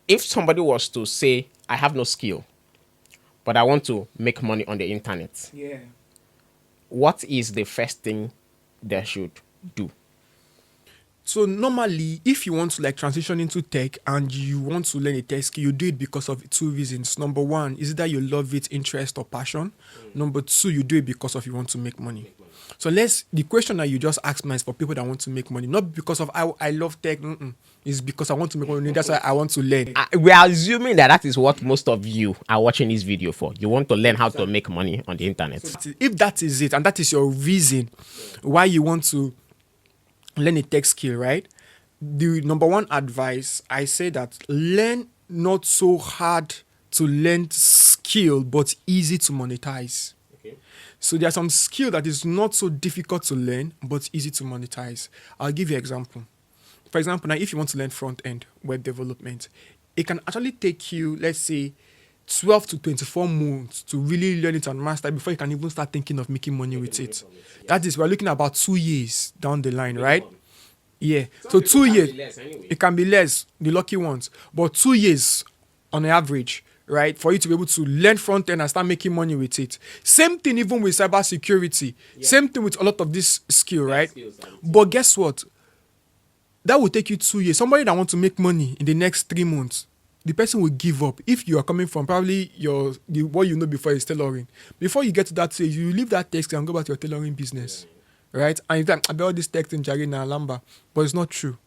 if somebody was to say, I have no skill, but I want to make money on the internet, what is the first thing they should do? So normally, if you want to like transition into tech and you want to learn a tech skill, you do it because of two reasons. Number one is that you love it, interest or passion. Number two, you do it because of you want to make money. So the question that you just asked me is for people that want to make money, not because of I love tech. It's because I want to make money. That's why I want to learn. We are assuming that is what most of you are watching this video for. You want to learn how to make money on the internet. If that is it, and that is your reason why you want to learn a tech skill, right? The number one advice I say that learn not so hard to learn skill, but easy to monetize. So there's some skill that is not so difficult to learn, but easy to monetize. I'll give you an example. For example, now if you want to learn front end web development, it can actually take you, let's say, 12 to 24 months to really learn it and master it before you can even start thinking of making money with it. That is, we're looking at about 2 years down the line, right? Yeah. So 2 years, it can be less, the lucky ones, but 2 years on average, right? For you to be able to learn front end and start making money with it. Same thing even with cyber security. Same thing with a lot of this skill, right? But guess what? That will take you 2 years. Somebody that wants to make money in the next 3 months, the person will give up. If you are coming from probably what you know before is tailoring. Before you get to that stage, you leave that text and go back to your tailoring business, right? And you're like, I bet all this text in Jarina and Lamba, but it's not true.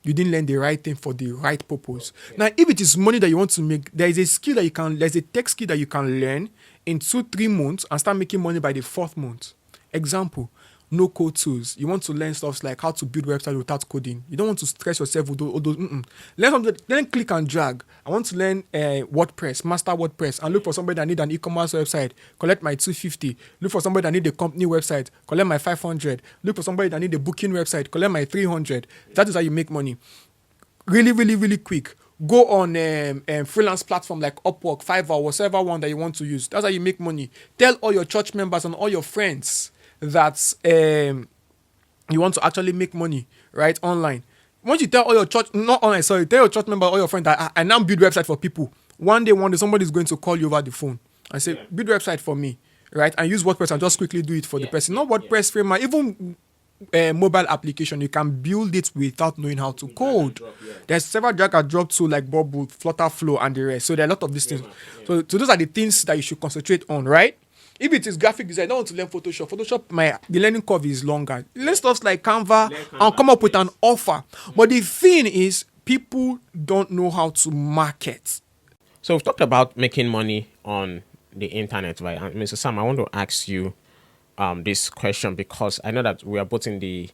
You didn't learn the right thing for the right purpose. Now, if it is money that you want to make, there is a skill that there's a tech skill that you can learn in 2-3 months and start making money by the 4th month. Example, no code tools. You want to learn stuff like how to build website without coding. You don't want to stress yourself with all those. Learn something, then click and drag. I want to learn WordPress, master WordPress, and look for somebody that need an e-commerce website. Collect my 250. Look for somebody that need a company website. Collect my 500. Look for somebody that need a booking website. Collect my 300. That is how you make money. Really, really, really quick. Go on freelance platform like Upwork, Fiverr, whatever one that you want to use. That's how you make money. Tell all your church members and all your friends that you want to actually make money, right, online. Once you tell all your church, not online, sorry, tell your church member, all your friends that I now build website for people. One day, somebody is going to call you over the phone and say, build website for me, right, and use WordPress and just quickly do it for the person. Not WordPress framework, even mobile application, you can build it without knowing how to code. There's several drag and drop tools like Bubble, Flutter Flow, and the rest. So there are a lot of these things. So those are the things that you should concentrate on, right? If it is graphic design, I don't want to learn Photoshop. The learning curve is longer. Learn stuff like Canva and come up with an offer. But the thing is, people don't know how to market. So we've talked about making money on the internet, right? And Mr. Sam, I want to ask you this question because I know that we are both in the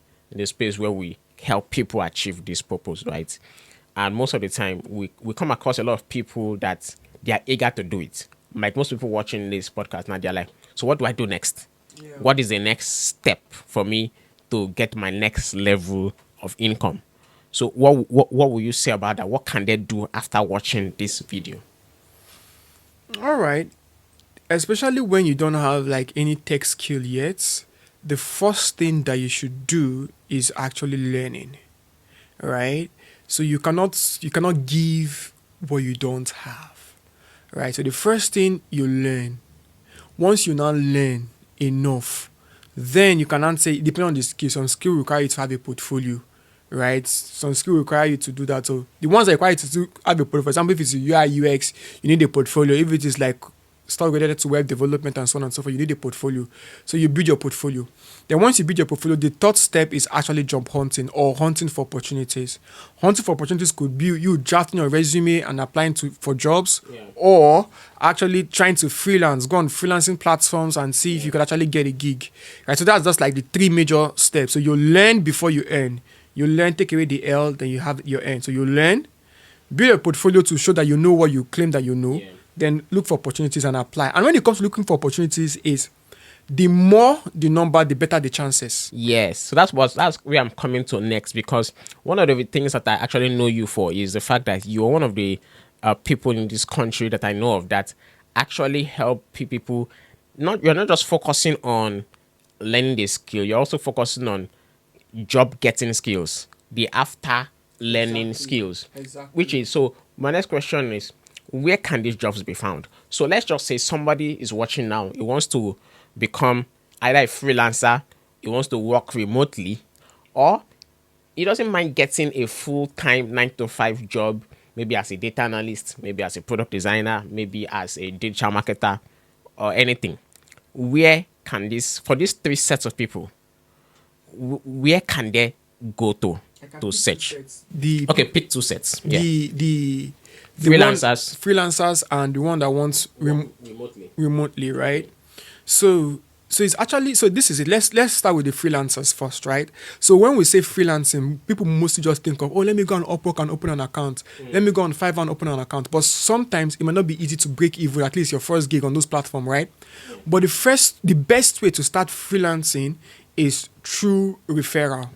space where we help people achieve this purpose, right? And most of the time, we come across a lot of people that they are eager to do it. Like most people watching this podcast now, they're like, so what do I do next? Yeah. What is the next step for me to get my next level of income? So what will you say about that? What can they do after watching this video? All right. Especially when you don't have like any tech skill yet, the first thing that you should do is actually learning, right? So you cannot give what you don't have. Right, so the first thing you learn, once you now learn enough, then you can say, depending on the skill, some skill require you to have a portfolio, right? Some skill require you to do that. So the ones that require you to have a portfolio, for example, if it's a UI UX, you need a portfolio. If it is like stuff related to web development and so on and so forth, you need a portfolio. So you build your portfolio. Then once you build your portfolio, the third step is actually job hunting or hunting for opportunities. Hunting for opportunities could be you drafting your resume and applying for jobs, or actually trying to freelance, go on freelancing platforms and see if you could actually get a gig. Right? So that's just like the 3 major steps. So you learn before you earn. You learn, take away the L, then you have your earn. So you learn, build a portfolio to show that you know what you claim that you know. Then look for opportunities and apply. And when it comes to looking for opportunities, is the more the number, the better the chances. Yes. So that's where I'm coming to next, because one of the things that I actually know you for is the fact that you're one of the people in this country that I know of that actually help people. You're not just focusing on learning the skill, you're also focusing on job getting skills, the after learning skills. Which is, so my next question is, where can these jobs be found? So let's just say somebody is watching now. He wants to become either a freelancer, he wants to work remotely, or he doesn't mind getting a full-time 9 to 5 job, maybe as a data analyst, maybe as a product designer, maybe as a digital marketer, or anything. Where can this, for these three sets of people, where can they go to search? Pick two sets. Yeah. The Freelancers. Freelancers and the one that wants remotely, right? So it's actually, so this is it. Let's start with the freelancers first, right? So when we say freelancing, people mostly just think of, oh, let me go on Upwork and open an account. Let me go on Fiverr and open an account. But sometimes it might not be easy to break even, at least your first gig on those platforms, right? But the best way to start freelancing is through referral.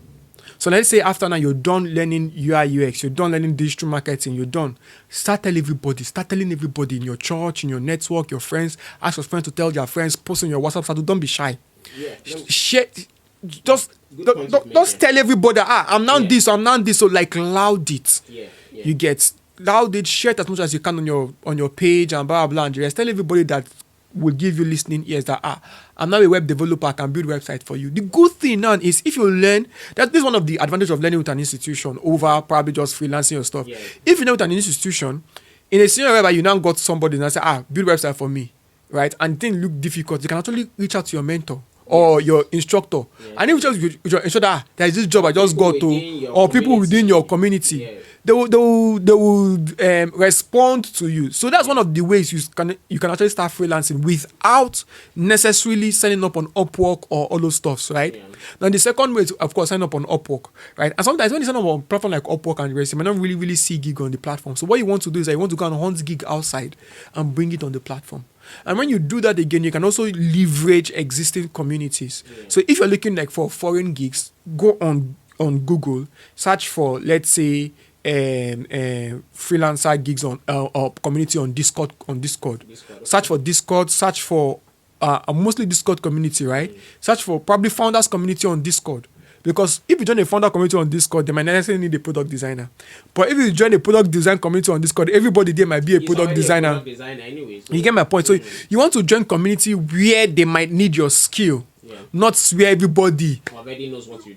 So let's say after now you're done learning UI UX, you're done learning digital marketing, you're done. Start telling everybody in your church, in your network, your friends. Ask your friends to tell their friends. Post on your WhatsApp status. Don't be shy. Yeah. Share. Just tell everybody. I'm now this. I'm now this. So like loud it. Yeah. You get loud it. Share it as much as you can on your page and blah blah and the rest. Tell everybody that will give you listening ears that I'm now a web developer, I can build website for you. The good thing now is if you learn, that this is one of the advantages of learning with an institution over probably just freelancing your stuff. Yeah. If you know with an institution, in a scenario whereby you now got somebody and say, build website for me, right? And things look difficult, you can actually reach out to your mentor or your instructor. Yeah. And if you just ensure that there is this job I just got to, or people within your community. Yeah. They will respond to you. So that's one of the ways you can actually start freelancing without necessarily signing up on Upwork or all those stuffs, right? Yeah. Now the second way is, of course, sign up on Upwork, right? And sometimes when you sign up on a platform like Upwork and the rest, you might not really see gig on the platform. So what you want to do is that you want to go and hunt gig outside and bring it on the platform. And when you do that again, you can also leverage existing communities. Yeah. So if you're looking like for foreign gigs, go on Google, search for, let's say, freelancer gigs on or community on Discord. Search for Discord. Search for mostly Discord community, right? Search for probably founders community on Discord, because if you join a founder community on Discord, they might not necessarily need a product designer. But if you join a product design community on Discord, everybody there might be a product designer. Anyway, so you get my point. So you want to join community where they might need your skill. Yeah. Not where everybody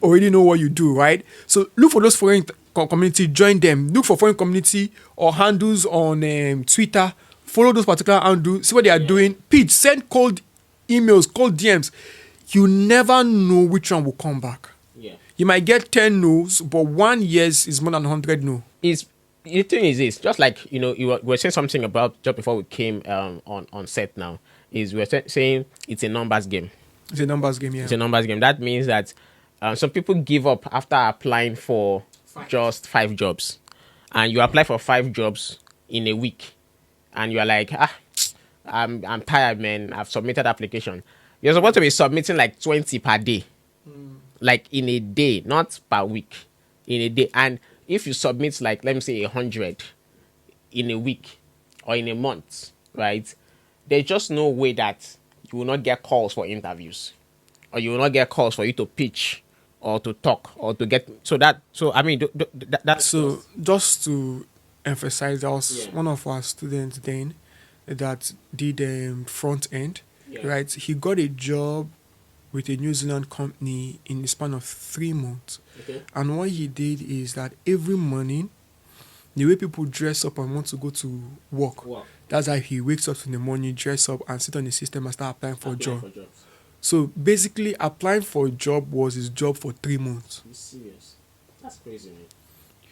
already know what you do, right? So look for those foreign community, join them. Look for foreign community or handles on Twitter. Follow those particular handles. See what they are doing. Pitch, send cold emails, cold DMs. You never know which one will come back. Yeah. You might get 10 no's, but 1 yes is more than 100 no. The thing is this, just like, you were saying something about just before we came on set now, is we're saying it's a numbers game. It's a numbers game, yeah. It's a numbers game. That means that some people give up after applying for just 5 jobs. And you apply for 5 jobs in a week. And you're like, I'm tired, man. I've submitted application. You're supposed to be submitting like 20 per day. Like in a day, not per week. In a day. And if you submit like, let me say 100 in a week or in a month, right? There's just no way that you will not get calls for interviews, or you will not get calls for you to pitch or to talk or to get. That's so just to emphasize, that was one of our students then that did front end, right? He got a job with a New Zealand company in the span of 3 months. Okay. And what he did is that every morning, the way people dress up and want to go to work. That's how he wakes up in the morning, dress up, and sit on the system and start applying for a job. So basically, applying for a job was his job for 3 months. Are you serious? That's crazy, man.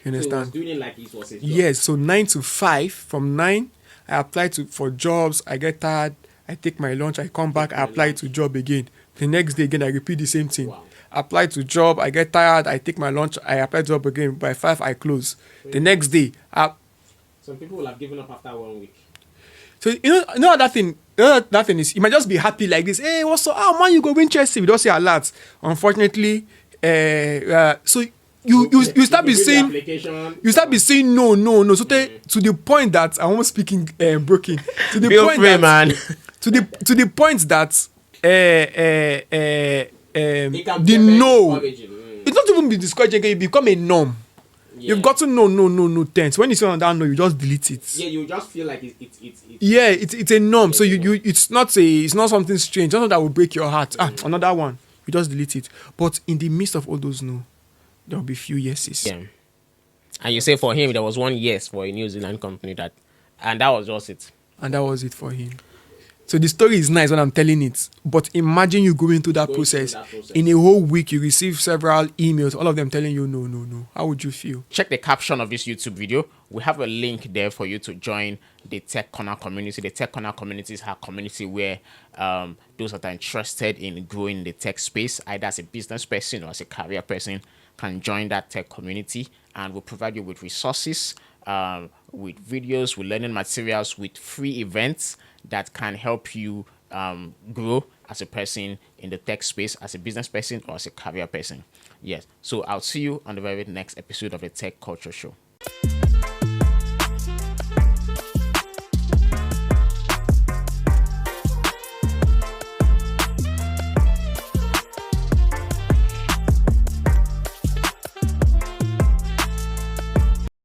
You understand? So he was doing it like it was his job. Yes, so 9 to 5. From 9, I apply for jobs. I get tired. I take my lunch. I come back. I apply to job again. The next day again, I repeat the same thing. Wow. Apply to job. I get tired. I take my lunch. I apply to job again. By 5, I close. The next day, some people will have given up after 1 week. So that thing is, you might just be happy like this. Hey, what's up? Oh man, you go win Chelsea. We don't say a lot. Unfortunately, so you start be saying no. So to the point that I'm almost speaking broken. To the Feel point free, that man. to the point that the no, it's not even be discouraging. It become a norm. Yeah. You've got to know, no, no, no, tense. When you see on that no, you just delete it. Yeah, you just feel like it's Yeah, it's a norm. So you it's not something strange. Nothing that will break your heart. Another one. You just delete it. But in the midst of all those no, there will be few yeses. yeah. And you say for him there was one yes for a New Zealand company and that was just it. And that was it for him. So the story is nice when I'm telling it. But imagine you going through that process. In a whole week, you receive several emails, all of them telling you no, no, no. How would you feel? Check the caption of this YouTube video. We have a link there for you to join the Tech Corner community. The Tech Corner community is our community where those that are interested in growing in the tech space, either as a business person or as a career person, can join that tech community, and we'll provide you with resources, with videos, with learning materials, with free events that can help you grow as a person in the tech space, as a business person or as a career person. Yes. So I'll see you on the very next episode of the Tech Culture Show.